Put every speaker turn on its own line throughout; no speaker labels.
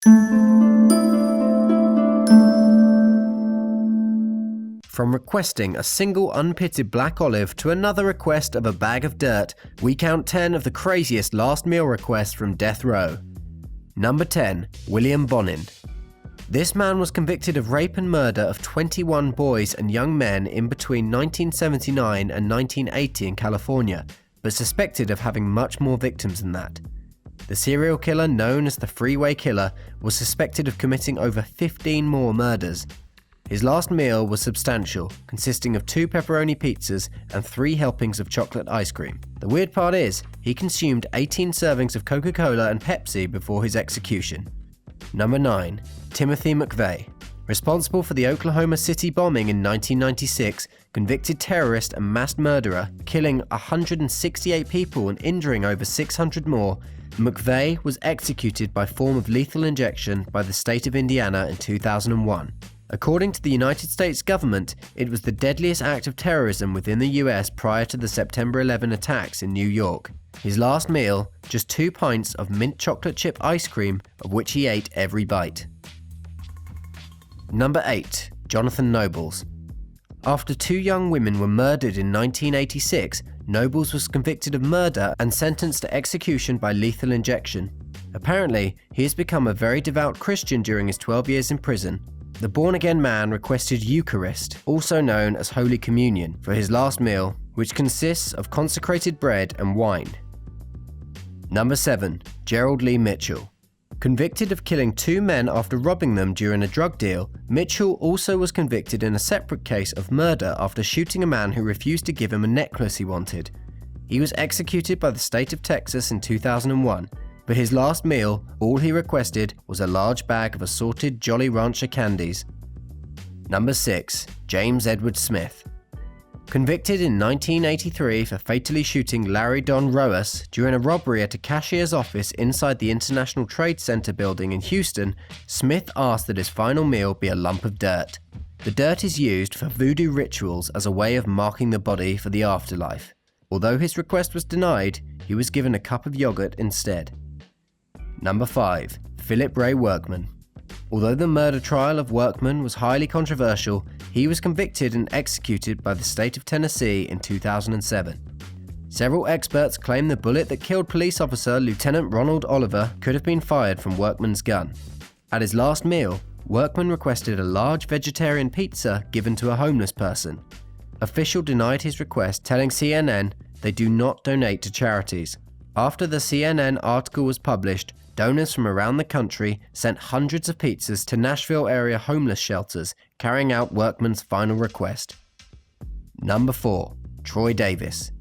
From requesting a single unpitted black olive to another request of a bag of dirt, we count 10 of the craziest last meal requests from death row. Number 10. William Bonin. This man was convicted of rape and murder of 21 boys and young men in between 1979 and 1980 in California, but suspected of having much more victims than that. The serial killer, known as the Freeway Killer, was suspected of committing over 15 more murders. His last meal was substantial, consisting of 2 pepperoni pizzas and 3 helpings of chocolate ice cream. The weird part is, he consumed 18 servings of Coca-Cola and Pepsi before his execution. Number 9. Timothy McVeigh. Responsible for the Oklahoma City bombing in 1996, convicted terrorist and mass murderer, killing 168 people and injuring over 600 more, McVeigh was executed by form of lethal injection by the state of Indiana in 2001. According to the United States government, it was the deadliest act of terrorism within the US prior to the September 11 attacks in New York. His last meal, just 2 pints of mint chocolate chip ice cream, of which he ate every bite. Number 8. Jonathan Nobles. After 2 young women were murdered in 1986, Nobles was convicted of murder and sentenced to execution by lethal injection. Apparently, he has become a very devout Christian during his 12 years in prison. The born-again man requested Eucharist, also known as Holy Communion, for his last meal, which consists of consecrated bread and wine. Number 7. Gerald Lee Mitchell. Convicted of killing 2 men after robbing them during a drug deal, Mitchell also was convicted in a separate case of murder after shooting a man who refused to give him a necklace he wanted. He was executed by the state of Texas in 2001. For his last meal, all he requested was a large bag of assorted Jolly Rancher candies. Number 6. James Edward Smith. Convicted in 1983 for fatally shooting Larry Don Roas during a robbery at a cashier's office inside the International Trade Center building in Houston, Smith asked that his final meal be a lump of dirt. The dirt is used for voodoo rituals as a way of marking the body for the afterlife. Although his request was denied, he was given a cup of yogurt instead. Number 5. Philip Ray Workman. Although the murder trial of Workman was highly controversial, he was convicted and executed by the state of Tennessee in 2007. Several experts claim the bullet that killed police officer Lieutenant Ronald Oliver could have been fired from Workman's gun. At his last meal, Workman requested a large vegetarian pizza given to a homeless person. Official denied his request, telling CNN they do not donate to charities. After the CNN article was published, donors from around the country sent hundreds of pizzas to Nashville area homeless shelters, carrying out Workman's final request. Number 4. Troy Davis.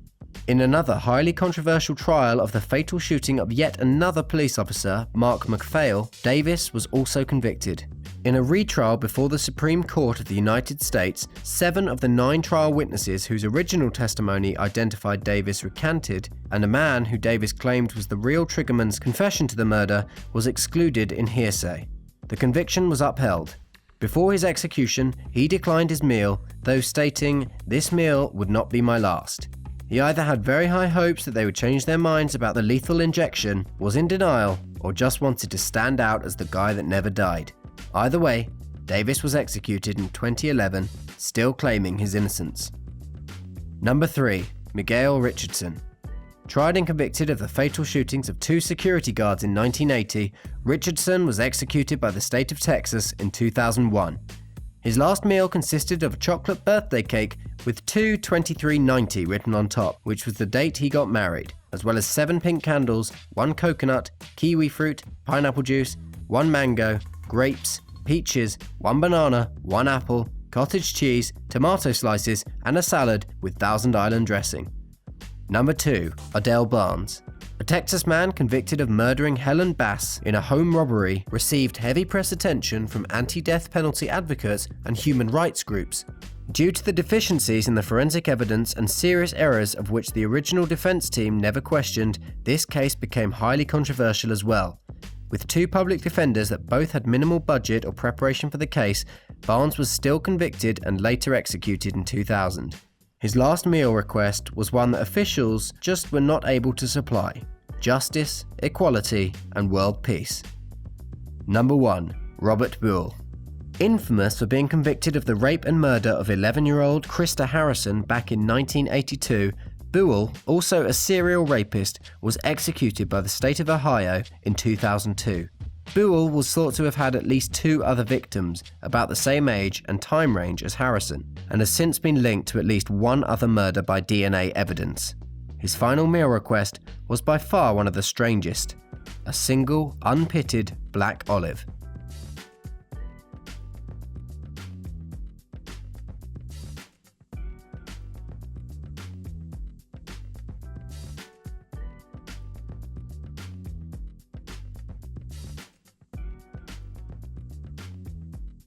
In another highly controversial trial of the fatal shooting of yet another police officer, Mark McPhail, Davis was also convicted. In a retrial before the Supreme Court of the United States, 7 of the 9 trial witnesses whose original testimony identified Davis recanted, and a man who Davis claimed was the real triggerman's confession to the murder was excluded in hearsay. The conviction was upheld. Before his execution, he declined his meal, though stating, "This meal would not be my last." He either had very high hopes that they would change their minds about the lethal injection, was in denial, or just wanted to stand out as the guy that never died. Either way, Davis was executed in 2011, still claiming his innocence. Number 3. Miguel Richardson. Tried and convicted of the fatal shootings of 2 security guards in 1980, Richardson was executed by the state of Texas in 2001. His last meal consisted of a chocolate birthday cake with 2/23/90 written on top, which was the date he got married, as well as 7 pink candles, 1 coconut, kiwi fruit, pineapple juice, 1 mango, grapes, peaches, 1 banana, 1 apple, cottage cheese, tomato slices, and a salad with Thousand Island dressing. Number 2. Odell Barnes. A Texas man convicted of murdering Helen Bass in a home robbery received heavy press attention from anti-death penalty advocates and human rights groups. Due to the deficiencies in the forensic evidence and serious errors of which the original defense team never questioned, this case became highly controversial as well. With 2 public defenders that both had minimal budget or preparation for the case, Barnes was still convicted and later executed in 2000. His last meal request was one that officials just were not able to supply: justice, equality, and world peace. Number 1. Robert Buell. Infamous for being convicted of the rape and murder of 11-year-old Krista Harrison back in 1982, Buell, also a serial rapist, was executed by the state of Ohio in 2002. Buell was thought to have had at least 2 other victims about the same age and time range as Harrison, and has since been linked to at least 1 other murder by DNA evidence. His final meal request was by far one of the strangest: a single, unpitted black olive.